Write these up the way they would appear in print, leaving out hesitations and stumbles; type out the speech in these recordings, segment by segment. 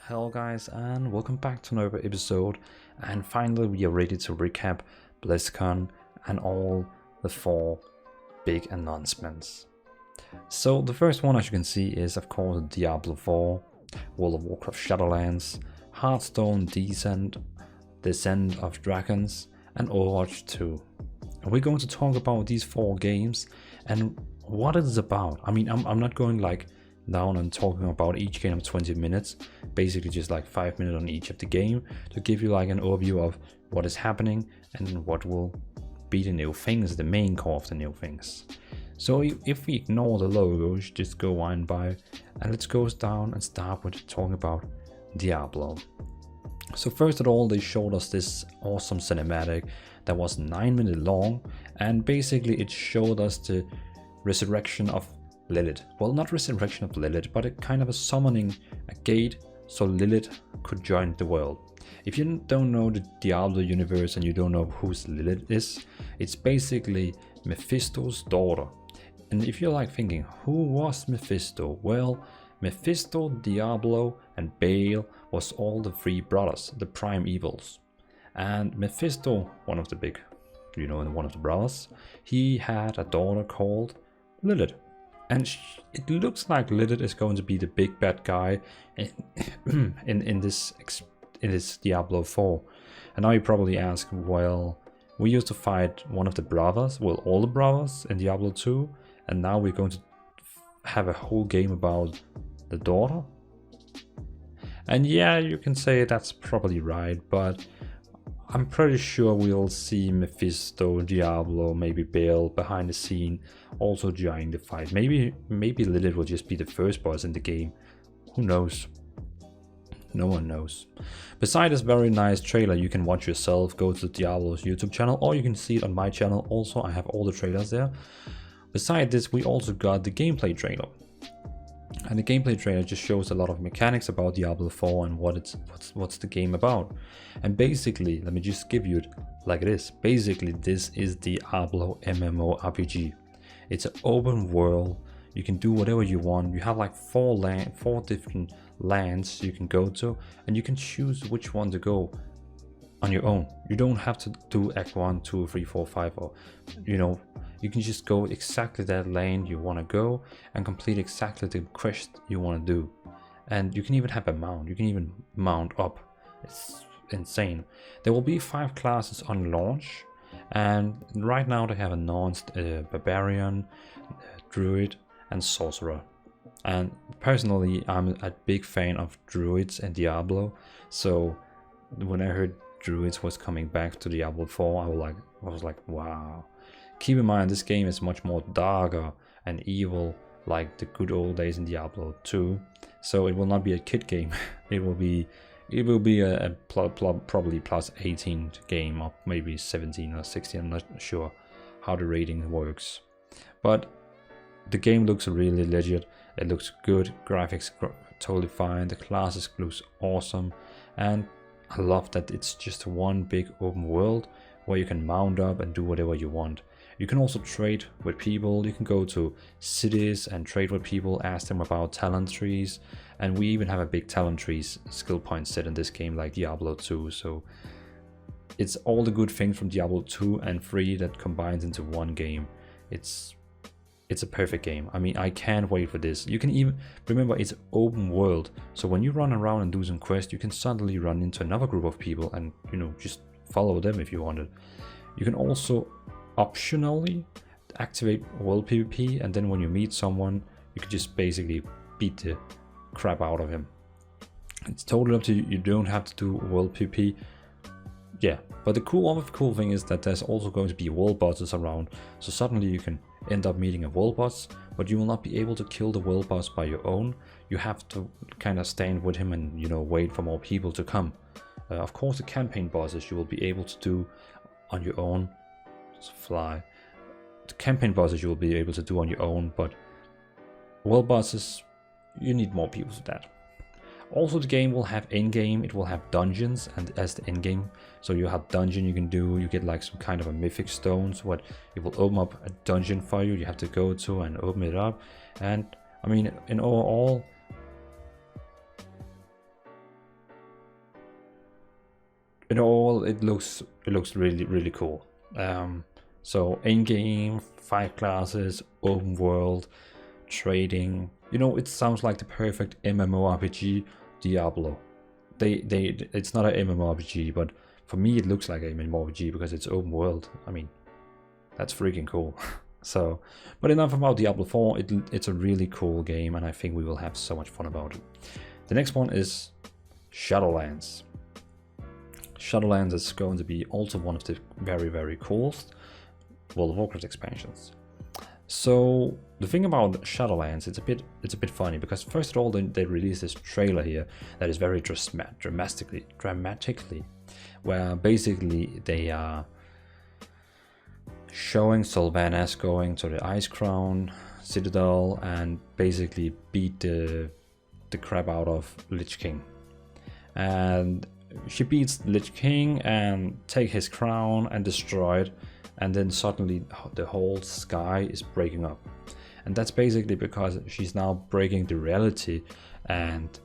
Hello guys and welcome back to another episode, and finally we are ready to recap BlizzCon and all the 4 big announcements. So the first one, as you can see, is of course Diablo 4, World of Warcraft Shadowlands, Hearthstone Descent of Dragons, and Overwatch 2. And we're going to talk about these 4 games and what it's about. I mean, I'm not going like down and talking about each game of 20 minutes, basically just like 5 minutes on each of the game to give you like an overview of what is happening and what will be the new things, the main core of the new things. So if we ignore the logos, just go on by and let's go down and start with talking about Diablo. So first of all, they showed us this awesome cinematic that was 9 minutes long, and basically it showed us the resurrection of Lilith. Well, not resurrection of Lilith, but a kind of a summoning a gate so Lilith could join the world. If you don't know the Diablo universe and you don't know who Lilith is, it's basically Mephisto's daughter. And if you're like thinking, who was Mephisto? Well, Mephisto, Diablo, and Baal was all the 3 brothers, the prime evils. And Mephisto, one of the big, one of the brothers, he had a daughter called Lilith. And it looks like Lilith is going to be the big bad guy in this Diablo 4. And now you probably ask, well, we used to fight one of the brothers, well, all the brothers in Diablo 2, and now we're going to have a whole game about the daughter? And yeah, you can say that's probably right, but I'm pretty sure we'll see Mephisto, Diablo, maybe Baal behind the scene also joining the fight. Maybe Lilith will just be the first boss in the game. Who knows? No one knows. Besides this very nice trailer you can watch yourself, go to Diablo's YouTube channel, or you can see it on my channel also. I have all the trailers there. Besides this, we also got the gameplay trailer. And the gameplay trailer just shows a lot of mechanics about Diablo 4 and what's the game about. And basically, let me just give you it like it is. Basically, this is Diablo MMORPG. It's an open world. You can do whatever you want. You have like 4 different lands you can go to, and you can choose which one to go on your own. You don't have to do Act 1, 2, 3, 4, 5, or you can just go exactly that lane you want to go and complete exactly the quest you want to do. And you can even have a mount. You can even mount up. It's insane. There will be 5 classes on launch, and right now they have announced Barbarian, Druid, and Sorcerer. And personally, I'm a big fan of Druids and Diablo, so when I heard Druids was coming back to Diablo 4, I was like, wow. Keep in mind, this game is much more darker and evil, like the good old days in Diablo 2. So it will not be a kid game. It will be a probably plus 18 game, or maybe 17 or 16. I'm not sure how the rating works. But the game looks really legit. It looks good. Graphics totally fine. The classes looks awesome, and I love that it's just one big open world where you can mount up and do whatever you want. You can also trade with people. You can go to cities and trade with people, ask them about talent trees, and we even have a big talent trees skill point set in this game like Diablo 2. So it's all the good things from Diablo 2 and 3 that combines into one game. It's a perfect game. I mean, I can't wait for this. You can even remember, it's open world, so when you run around and do some quests, you can suddenly run into another group of people and just follow them if you wanted. You can also optionally activate world PvP, and then when you meet someone, you can just basically beat the crap out of him. It's totally up to you. You don't have to do world PvP. Yeah, but the cool thing is that there's also going to be world bosses around, so suddenly you can end up meeting a world boss, but you will not be able to kill the world boss by your own. You have to kind of stand with him and wait for more people to come. Of course, the campaign bosses you will be able to do on your own. Just fly. The campaign bosses you will be able to do on your own, but world bosses, you need more people for that. Also, the game will have endgame. It will have dungeons and as the endgame. So you have dungeon you can do. You get like some kind of a mythic stone. So what it will open up a dungeon for you. You have to go to and open it up. And I mean, in overall, all, it looks really cool. So in-game, 5 classes, open world, trading. You know, it sounds like the perfect MMORPG Diablo. It's not an MMORPG, but for me it looks like an MMORPG because it's open world. I mean, that's freaking cool. So, but enough about Diablo 4. It's a really cool game, and I think we will have so much fun about it. The next one is Shadowlands. Shadowlands is going to be also one of the very coolest World of Warcraft expansions. So the thing about Shadowlands, it's a bit funny because first of all they released this trailer here that is very dramatically, where basically they are showing Sylvanas going to the Icecrown Citadel and basically beat the crap out of Lich King. And she beats Lich King and take his crown and destroy it, and then suddenly the whole sky is breaking up. And that's basically because she's now breaking the reality, and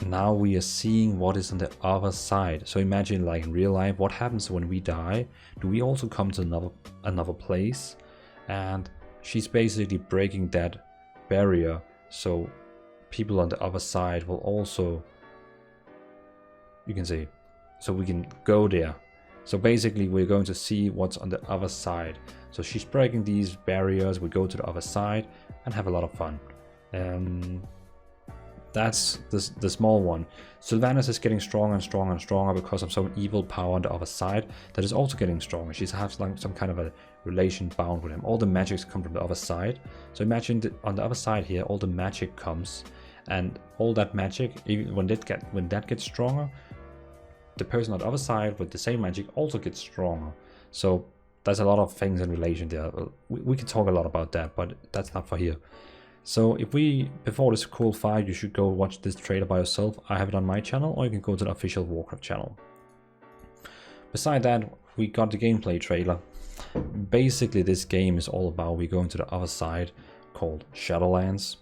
now we are seeing what is on the other side. So imagine, like in real life, what happens when we die? Do we also come to another place? And she's basically breaking that barrier, so people on the other side will also, you can say, so we can go there. So basically we're going to see what's on the other side. So she's breaking these barriers, we go to the other side and have a lot of fun. That's the small one. Sylvanas is getting stronger and stronger and stronger because of some evil power on the other side that is also getting stronger. She has like some kind of a relation bound with him. All the magics come from the other side. So imagine on the other side here, all the magic comes, and all that magic, even when that gets stronger, the person on the other side with the same magic also gets stronger. So there's a lot of things in relation there. We can talk a lot about that, but that's not for here. So before this cool fight, you should go watch this trailer by yourself. I have it on my channel, or you can go to the official Warcraft channel. Beside that, we got the gameplay trailer. Basically, this game is all about we going to the other side called Shadowlands,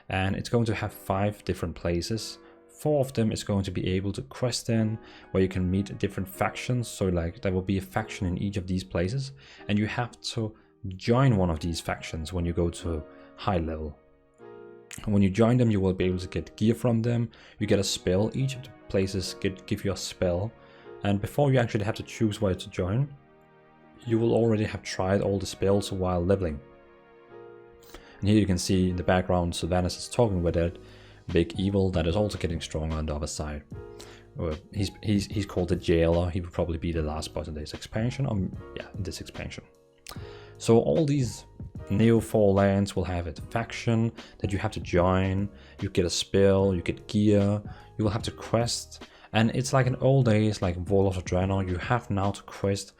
and it's going to have 5 different places. 4 of them is going to be able to quest in, where you can meet different factions. So like there will be a faction in each of these places, and you have to join one of these factions when you go to high level. And when you join them, you will be able to get gear from them. You get a spell. Each of the places give you a spell, and before you actually have to choose where to join, you will already have tried all the spells while leveling. And here you can see in the background Sylvanas is talking with that big evil that is also getting stronger on the other side. He's called the Jailer. He will probably be the last boss in this expansion. Yeah, in this expansion. So all these Neo 4 lands will have a faction that you have to join. You get a spell, you get gear, you will have to quest. And it's like in old days, like Warlords of Draenor, you have now to quest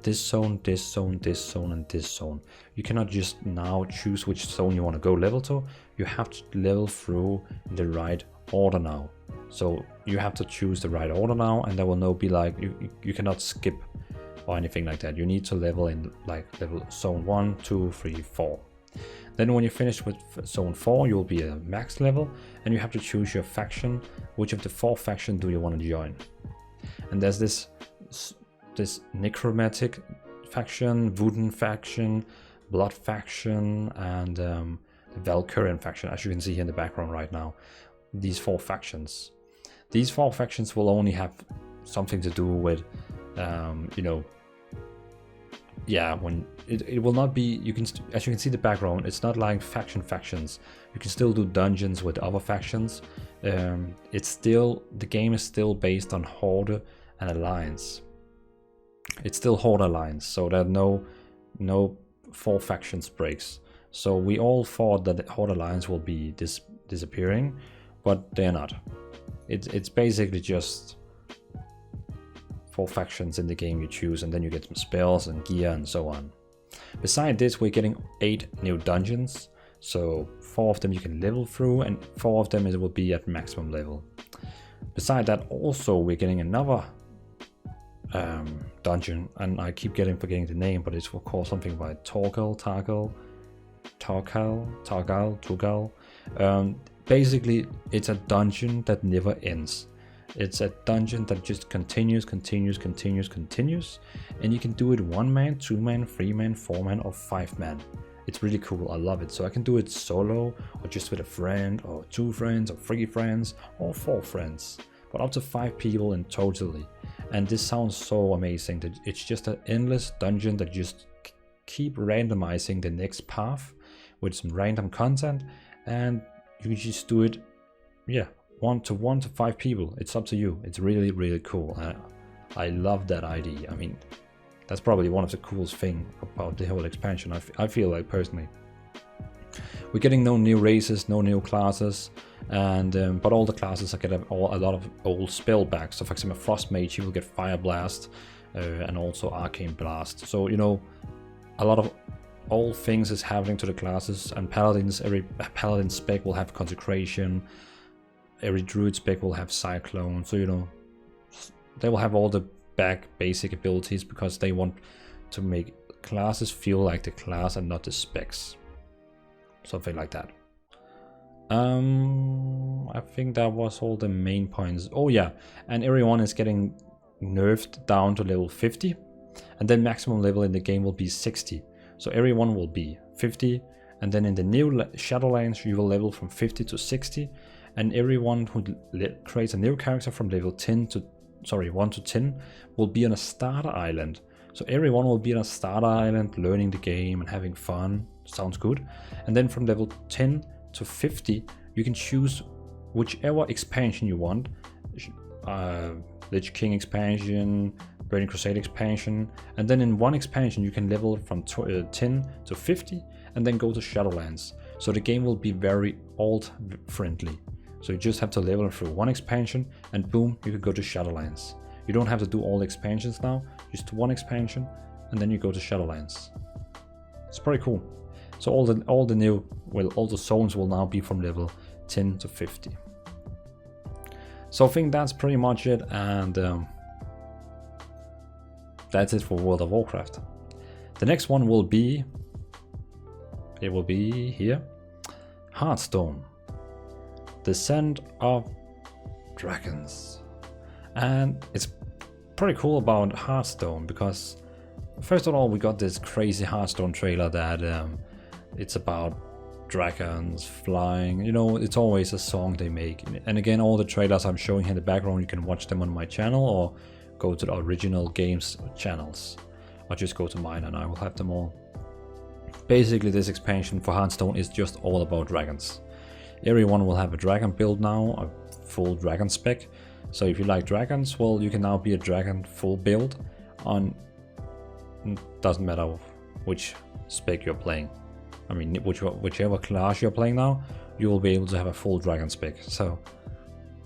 this zone, this zone, this zone, and this zone. You cannot just now choose which zone you want to go level to. You have to level through in the right order now. So you have to choose the right order now, and there will no be like, you cannot skip or anything like that. You need to level in like level zone 1, 2, 3, 4. Then when you finish with zone 4, you'll be a max level, and you have to choose your faction. Which of the 4 factions do you want to join? And there's this necromantic faction, Voodoo faction, blood faction, and the Valkyrian faction, as you can see here in the background right now. These 4 factions. These 4 factions will only have something to do with you know, yeah, when it will not be, you can, as you can see the background, it's not like factions. You can still do dungeons with other factions. It's still, the game is still based on Horde and Alliance. It's still Horde Alliance, so there are no 4 factions breaks. So we all thought that the Horde Alliance will be disappearing, but they're not. It's basically just 4 factions in the game you choose, and then you get some spells and gear and so on. Beside this, we're getting 8 new dungeons. So 4 of them you can level through, and 4 of them it will be at maximum level. Beside that, also we're getting another dungeon, and I keep forgetting the name, but it's called something by Torgal. Basically, it's a dungeon that never ends. It's a dungeon that just continues, and you can do it 1 man, 2 man, 3 man, 4 man, or 5 man. It's really cool. I love it. So I can do it solo, or just with a friend, or 2 friends, or 3 friends, or 4 friends, but up to 5 people in totally. And this sounds so amazing that it's just an endless dungeon that just keep randomizing the next path with some random content, and you can just do it, yeah, 1 to 5 people. It's up to you. It's really, really cool. I love that idea. I mean, that's probably one of the coolest things about the whole expansion. I feel like personally. We're getting no new races, no new classes, and but all the classes are getting a lot of old spell back. So for example, Frost Mage, you will get Fire Blast and also Arcane Blast. So you know, a lot of old things is happening to the classes, and Paladins, every Paladin spec will have Consecration, every Druid spec will have Cyclone. So you know, they will have all the back basic abilities because they want to make classes feel like the class and not the specs. Something like that. I think that was all the main points. Oh yeah, and everyone is getting nerfed down to level 50, and then maximum level in the game will be 60. So everyone will be 50, and then in the new Shadowlands you will level from 50 to 60, and everyone who creates a new character from level 1 to 10 will be on a starter island. So everyone will be on a starter island learning the game and having fun. Sounds good. And then from level 10 to 50 you can choose whichever expansion you want. Lich King expansion, Burning Crusade expansion, and then in one expansion you can level from 10 to 50 and then go to Shadowlands. So the game will be very alt friendly. So you just have to level through one expansion and boom, you can go to Shadowlands. You don't have to do all the expansions now, just one expansion and then you go to Shadowlands. It's pretty cool. So all the zones will now be from level 10 to 50. So I think that's pretty much it, and that's it for World of Warcraft. The next one will be, it will be here, Hearthstone, Descent of Dragons. And it's pretty cool about Hearthstone because first of all we got this crazy Hearthstone trailer that it's about dragons flying. You know, it's always a song they make, and again all the trailers I'm showing here in the background, you can watch them on my channel or go to the original games channels, or just go to mine and I will have them all. Basically this expansion for Hearthstone is just all about dragons. Everyone will have a dragon build now, a full dragon spec. So if you like dragons, well, you can now be a dragon full build on, doesn't matter which spec you're playing. I mean, whichever class you're playing now, you will be able to have a full dragon spec. So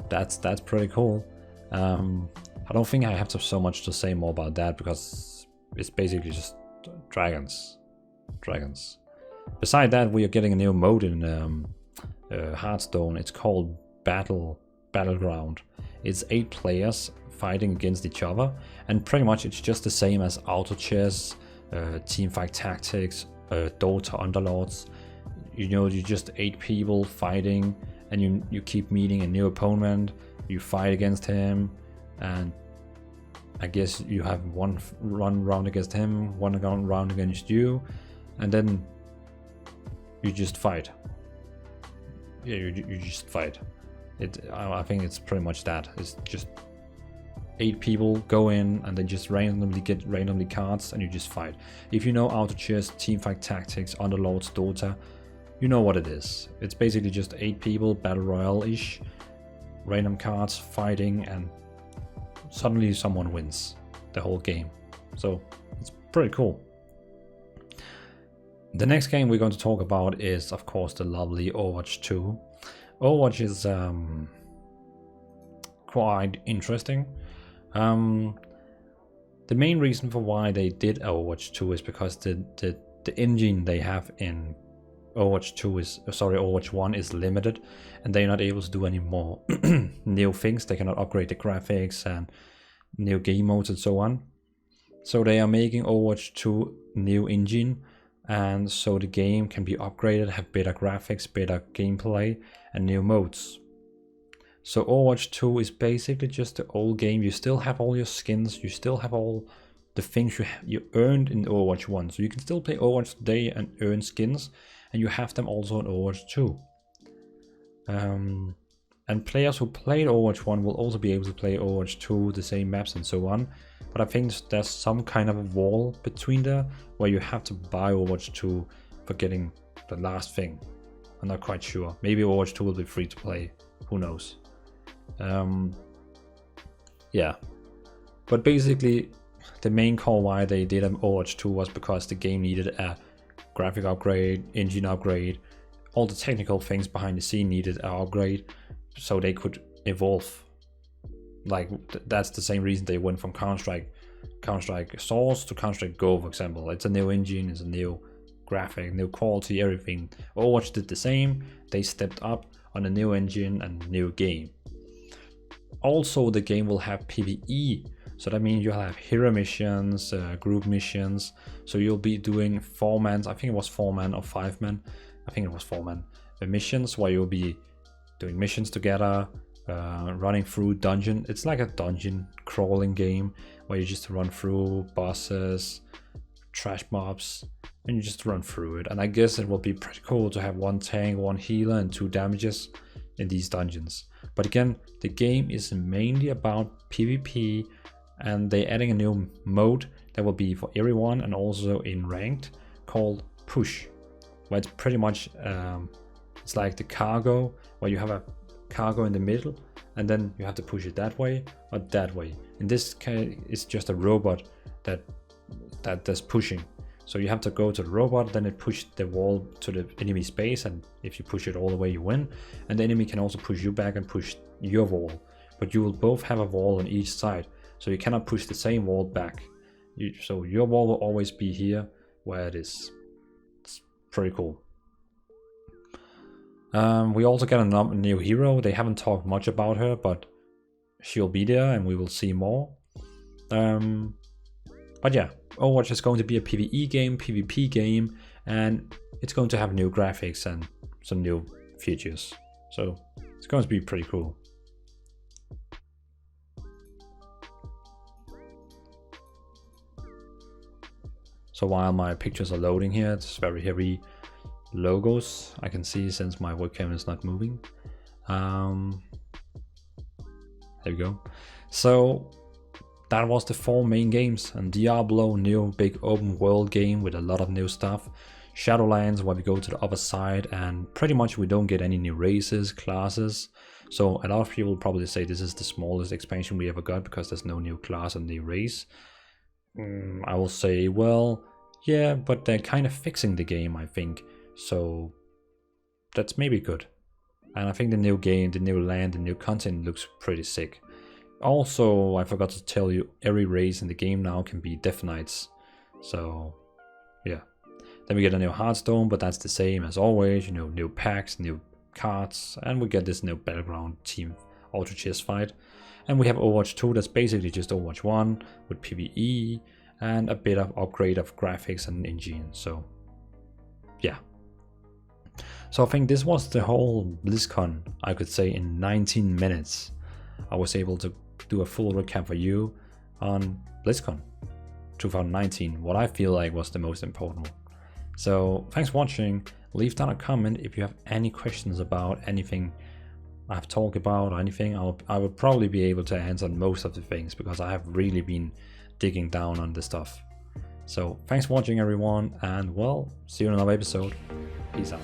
that's pretty cool. I don't think I have so much to say more about that because it's basically just dragons. Beside that, we are getting a new mode in Hearthstone. It's called Battleground. It's 8 players fighting against each other, and pretty much it's just the same as Auto Chess, Teamfight Tactics, Dota Underlords. You know, you're just 8 people fighting, and you keep meeting a new opponent, you fight against him, and I guess you have one round against him, one round against you, and then you just fight. Yeah, you just fight. I think it's pretty much that. It's just 8 people go in and they just randomly get cards and you just fight. If you know Auto Chess, Teamfight Tactics, Underlords, Dota, you know what it is. It's basically just 8 people, Battle Royale-ish, random cards, fighting, and suddenly someone wins the whole game. So it's pretty cool. The next game we're going to talk about is, of course, the lovely Overwatch 2. Overwatch is quite interesting. The main reason for why they did Overwatch 2 is because the engine they have in Overwatch 1 is limited, and they're not able to do any more new things. They cannot upgrade the graphics and new game modes and so on. So they are making Overwatch 2 new engine, and so the game can be upgraded, have better graphics, better gameplay, and new modes. So Overwatch 2 is basically just the old game. You still have all your skins, you still have all the things you earned in Overwatch 1. So you can still play Overwatch today and earn skins, and you have them also in Overwatch 2. And players who played Overwatch 1 will also be able to play Overwatch 2, the same maps and so on. But I think there's some kind of a wall between there where you have to buy Overwatch 2 for getting the last thing. I'm not quite sure. Maybe Overwatch 2 will be free to play. Who knows? Yeah. But basically, the main core why they did Overwatch 2 was because the game needed a graphic upgrade, engine upgrade, all the technical things behind the scene needed an upgrade so they could evolve. Like, that's the same reason they went from Counter-Strike Source to Counter-Strike Go, for example. It's a new engine, it's a new graphic, new quality, everything. Overwatch did the same. They stepped up on a new engine and new game. Also, the game will have PvE, so that means you'll have hero missions, group missions. So you'll be doing 4-man, I think it was 4-man or 5-man. I think it was 4-man missions where you'll be doing missions together, running through dungeon. It's like a dungeon crawling game where you just run through bosses, trash mobs, and you just run through it. And I guess it will be pretty cool to have 1 tank, 1 healer, and 2 damages in these dungeons. But again, the game is mainly about PvP, and they're adding a new mode that will be for everyone and also in ranked, called Push, where it's pretty much it's like the cargo, where you have a cargo in the middle and then you have to push it that way or that way. In this case, it's just a robot that's pushing. So you have to go to the robot, then it pushes the wall to the enemy space, and if you push it all the way, you win. And the enemy can also push you back and push your wall, but you will both have a wall on each side, so you cannot push the same wall back. So your wall will always be here where it is. It's pretty cool. We also get a new hero. They haven't talked much about her, but she'll be there and we will see more. But yeah, Overwatch is going to be a PvE game, PvP game, and it's going to have new graphics and some new features. So it's going to be pretty cool. So while my pictures are loading here, it's very heavy logos I can see since my webcam is not moving. There we go. So that was the 4 main games, and Diablo, new big open world game with a lot of new stuff. Shadowlands, where we go to the other side and pretty much we don't get any new races, classes. So a lot of people probably say this is the smallest expansion we ever got because there's no new class and new race. I will say, well, yeah, but they're kind of fixing the game, I think. So that's maybe good. And I think the new game, the new land, the new content looks pretty sick. Also, I forgot to tell you, every race in the game now can be Death Knights. So, yeah. Then we get a new Hearthstone, but that's the same as always. You know, new packs, new cards, and we get this new Battleground team auto chess fight. And we have Overwatch 2, that's basically just Overwatch 1 with PvE and a bit of upgrade of graphics and engine. So, yeah. So I think this was the whole BlizzCon, I could say, in 19 minutes. I was able to do a full recap for you on BlizzCon 2019, what I feel like was the most important. So thanks for watching. Leave down a comment if you have any questions about anything I've talked about or anything. I will probably be able to answer most of the things because I have really been digging down on this stuff. So thanks for watching everyone, and well, see you in another episode. Peace out.